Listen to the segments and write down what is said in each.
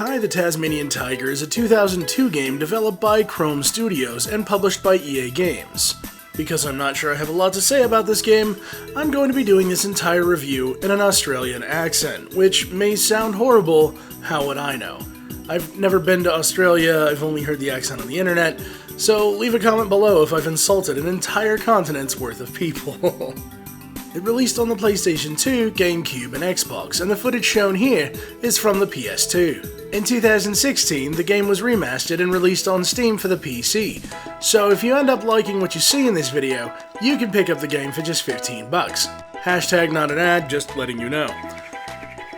Ty The Tasmanian Tiger is a 2002 game developed by Chrome Studios and published by EA Games. Because I'm not sure I have a lot to say about this game, I'm going to be doing this entire review in an Australian accent, which may sound horrible, how would I know? I've never been to Australia, I've only heard the accent on the internet, so leave a comment below if I've insulted an entire continent's worth of people. It released on the PlayStation 2, GameCube, and Xbox, and the footage shown here is from the PS2. In 2016, the game was remastered and released on Steam for the PC, so if you end up liking what you see in this video, you can pick up the game for just $15. Hashtag not an ad, just letting you know.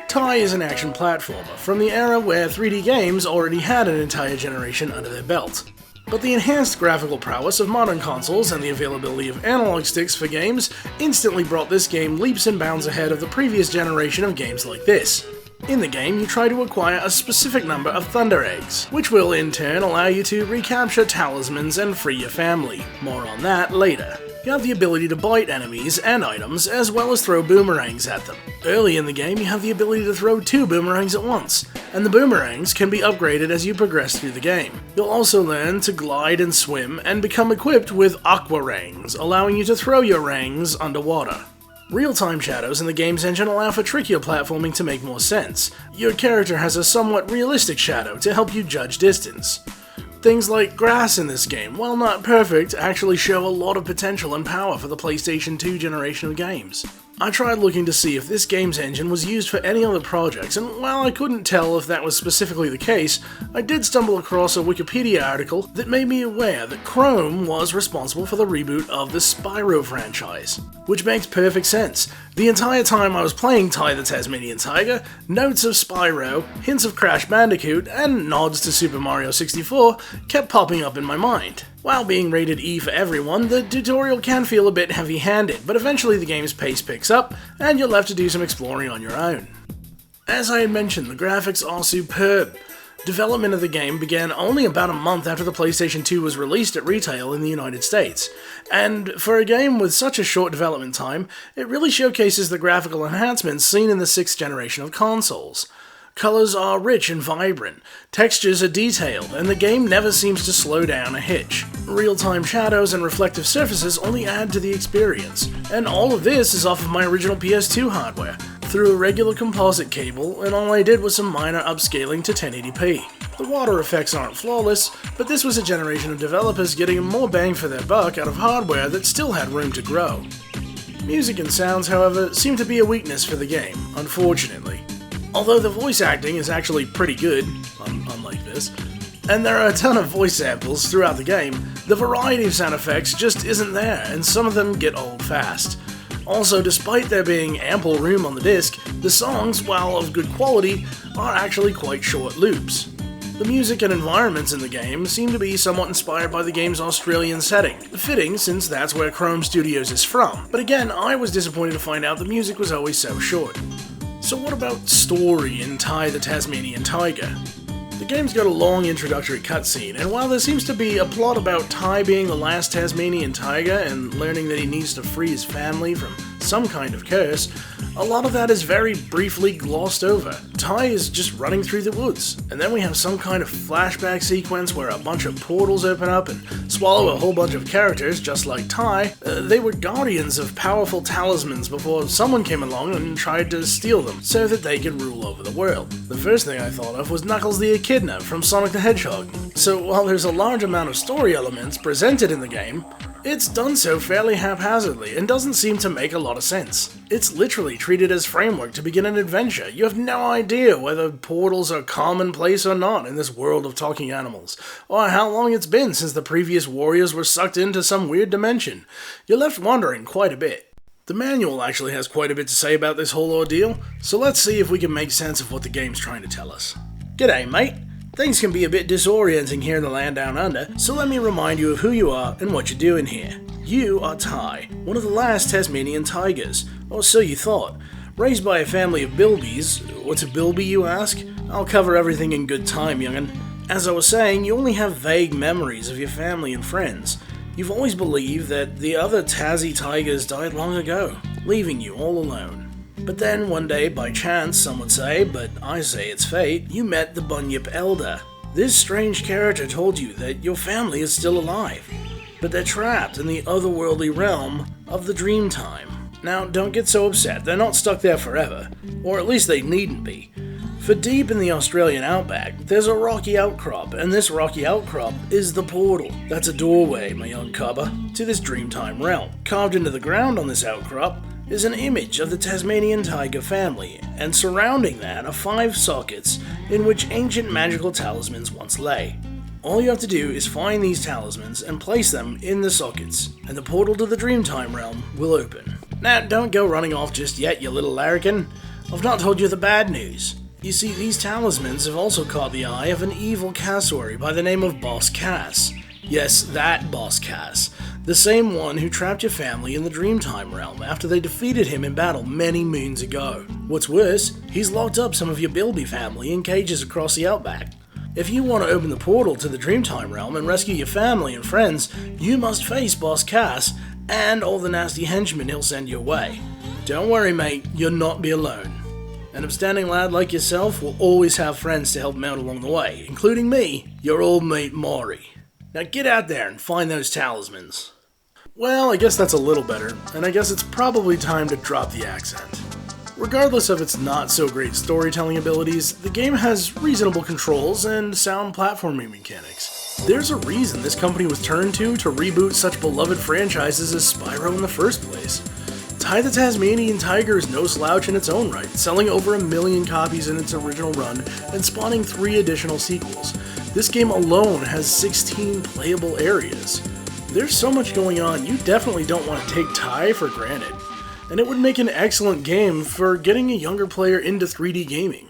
Ty is an action platformer from the era where 3D games already had an entire generation under their belt. But the enhanced graphical prowess of modern consoles and the availability of analog sticks for games instantly brought this game leaps and bounds ahead of the previous generation of games like this. In the game, you try to acquire a specific number of Thunder Eggs, which will in turn allow you to recapture talismans and free your family. More on that later. You have the ability to bite enemies and items, as well as throw boomerangs at them. Early in the game, you have the ability to throw 2 boomerangs at once, and the boomerangs can be upgraded as you progress through the game. You'll also learn to glide and swim, and become equipped with aqua rangs, allowing you to throw your rangs underwater. Real-time shadows in the game's engine allow for trickier platforming to make more sense. Your character has a somewhat realistic shadow to help you judge distance. Things like grass in this game, while not perfect, actually show a lot of potential and power for the PlayStation 2 generation of games. I tried looking to see if this game's engine was used for any other projects, and while I couldn't tell if that was specifically the case, I did stumble across a Wikipedia article that made me aware that Chrome was responsible for the reboot of the Spyro franchise. Which makes perfect sense. The entire time I was playing Ty the Tasmanian Tiger, notes of Spyro, hints of Crash Bandicoot, and nods to Super Mario 64 kept popping up in my mind. While being rated E for everyone, the tutorial can feel a bit heavy-handed, but eventually the game's pace picks up, and you're left to do some exploring on your own. As I had mentioned, the graphics are superb. Development of the game began only about a month after the PlayStation 2 was released at retail in the United States, and for a game with such a short development time, it really showcases the graphical enhancements seen in the 6th generation of consoles. Colors are rich and vibrant, textures are detailed, and the game never seems to slow down a hitch. Real-time shadows and reflective surfaces only add to the experience, and all of this is off of my original PS2 hardware, through a regular composite cable, and all I did was some minor upscaling to 1080p. The water effects aren't flawless, but this was a generation of developers getting more bang for their buck out of hardware that still had room to grow. Music and sounds, however, seem to be a weakness for the game, unfortunately. Although the voice acting is actually pretty good, unlike this, and there are a ton of voice samples throughout the game, the variety of sound effects just isn't there, and some of them get old fast. Also, despite there being ample room on the disc, the songs, while of good quality, are actually quite short loops. The music and environments in the game seem to be somewhat inspired by the game's Australian setting, fitting since that's where Chrome Studios is from, but again, I was disappointed to find out the music was always so short. So what about story in Ty the Tasmanian Tiger? The game's got a long introductory cutscene, and while there seems to be a plot about Ty being the last Tasmanian tiger and learning that he needs to free his family from some kind of curse, a lot of that is very briefly glossed over. Ty is just running through the woods, and then we have some kind of flashback sequence where a bunch of portals open up and swallow a whole bunch of characters just like Ty. They were guardians of powerful talismans before someone came along and tried to steal them so that they could rule over the world. The first thing I thought of was Knuckles the Echidna from Sonic the Hedgehog. So while there's a large amount of story elements presented in the game, it's done so fairly haphazardly and doesn't seem to make a lot of sense. It's literally treated as framework to begin an adventure. You have no idea whether portals are commonplace or not in this world of talking animals, or how long it's been since the previous warriors were sucked into some weird dimension. You're left wondering quite a bit. The manual actually has quite a bit to say about this whole ordeal, so let's see if we can make sense of what the game's trying to tell us. G'day, mate. Things can be a bit disorienting here in the land down under, so let me remind you of who you are and what you're doing here. You are Ty, one of the last Tasmanian tigers, or so you thought. Raised by a family of bilbies. What's a bilby, you ask? I'll cover everything in good time, young'un. As I was saying, you only have vague memories of your family and friends. You've always believed that the other Tassie tigers died long ago, leaving you all alone. But then one day, by chance, some would say, but I say it's fate, you met the Bunyip Elder. This strange character told you that your family is still alive, but they're trapped in the otherworldly realm of the Dreamtime. Now, don't get so upset, they're not stuck there forever, or at least they needn't be. For deep in the Australian outback, there's a rocky outcrop, and this rocky outcrop is the portal. That's a doorway, my young cubba, to this Dreamtime realm. Carved into the ground on this outcrop is an image of the Tasmanian Tiger family, and surrounding that are 5 sockets in which ancient magical talismans once lay. All you have to do is find these talismans and place them in the sockets, and the portal to the Dreamtime realm will open. Now, don't go running off just yet, you little larrikin. I've not told you the bad news. You see, these talismans have also caught the eye of an evil cassowary by the name of Boss Cass. Yes, that Boss Cass. The same one who trapped your family in the Dreamtime realm after they defeated him in battle many moons ago. What's worse, he's locked up some of your Bilby family in cages across the outback. If you want to open the portal to the Dreamtime realm and rescue your family and friends, you must face Boss Cass and all the nasty henchmen he'll send your way. Don't worry, mate, you'll not be alone. An upstanding lad like yourself will always have friends to help him out along the way, including me, your old mate Maury. Now get out there and find those talismans. Well, I guess that's a little better, and I guess it's probably time to drop the accent. Regardless of its not-so-great storytelling abilities, the game has reasonable controls and sound platforming mechanics. There's a reason this company was turned to reboot such beloved franchises as Spyro in the first place. Ty The Tasmanian Tiger is no slouch in its own right, selling over 1 million copies in its original run and spawning 3 additional sequels. This game alone has 16 playable areas. There's so much going on, you definitely don't want to take Ty for granted. And it would make an excellent game for getting a younger player into 3D gaming.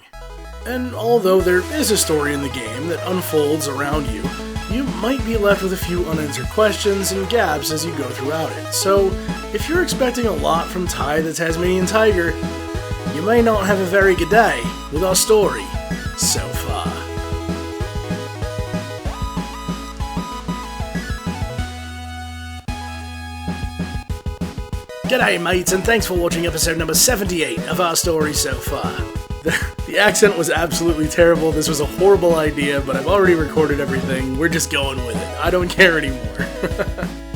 And although there is a story in the game that unfolds around you, you might be left with a few unanswered questions and gaps as you go throughout it. So, if you're expecting a lot from Ty The Tasmanian Tiger, you may not have a very good day with our story so far. G'day mates, and thanks for watching episode number 78 of our story so far. The accent was absolutely terrible, this was a horrible idea, but I've already recorded everything, we're just going with it. I don't care anymore.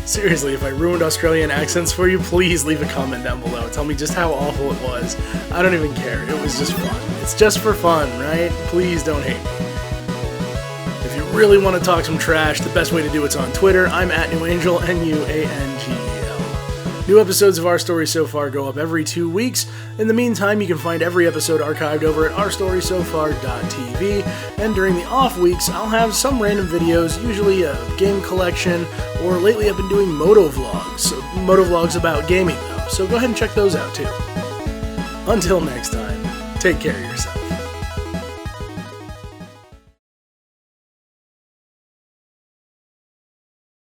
Seriously, if I ruined Australian accents for you, please leave a comment down below. Tell me just how awful it was. I don't even care, it was just fun. It's just for fun, right? Please don't hate me. If you really want to talk some trash, the best way to do it's on Twitter. I'm at NewAngel, NUANGEL. New episodes of Our Story So Far go up every 2 weeks. In the meantime, you can find every episode archived over at ourstorysofar.tv, and during the off weeks, I'll have some random videos, usually a game collection, or lately I've been doing motovlogs about gaming though, so go ahead and check those out too. Until next time, take care of yourself.